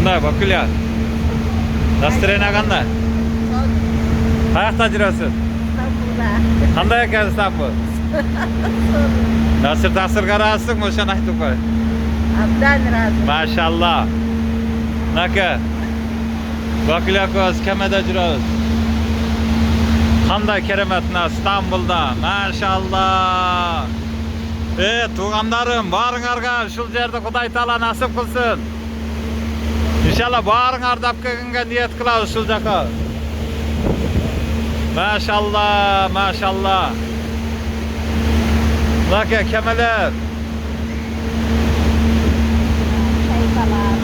Qanday Bakülya? Настроение qanday? Qayerda жүрөсүң? İstanbul'da. Qanday ekan İstanbul? Nasır tasırga razısın o'shani aytib qo'y. Abdan razı. Maşallah. Naka? Bakülya ko'z kamada жүрөбүz. Qanday keremetna İstanbul'da. Maşallah. Tuğanlarım, barыңарга ушул жерде Кудай Таала насip кылсын. İnşallah barыңарды алып келгенге ниет кылабыз ушул жака. Maşallah, maşallah. Naka kemeler. Şeytalar.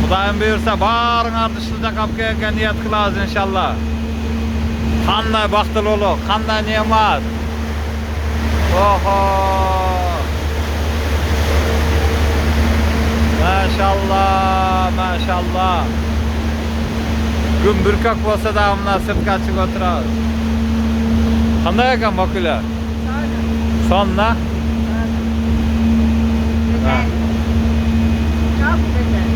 Kudayım buyursa barыңарды ушул жака алып келгенге ниет кылабыз inşallah. Qanday baxtылуулук, qanday ne'mat. Oho. Maşallah, maşallah. Gün bürkak bolsa da mına sirtqa chiqib o'tiramiz. Qanday ekan Bakülya? Sonra? Güzel. Çok güzel.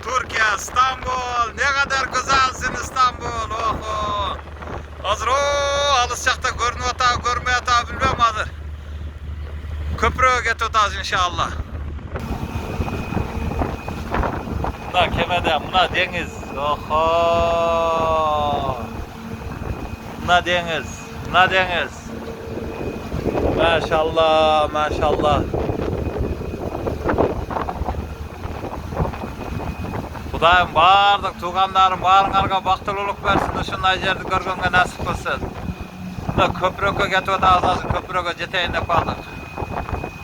Türkiye, İstanbul. Ne kadar güzelsin İstanbul. Oho. Hazır o alışacakta görünüp ata, görmeye ata bilmem hazır. Köprüye getip otaz inşallah. Buna kemede, buna deniz. Oho. Buna deniz, buna deniz. Maşallah, maşallah. Kudayım bardıq tuğanlarım barыңарга бактылуулук берсин, ушундай жерди көргөнгө насип кылсын. Köprüge getip otağız, köprüge jeteyin dep kaldık.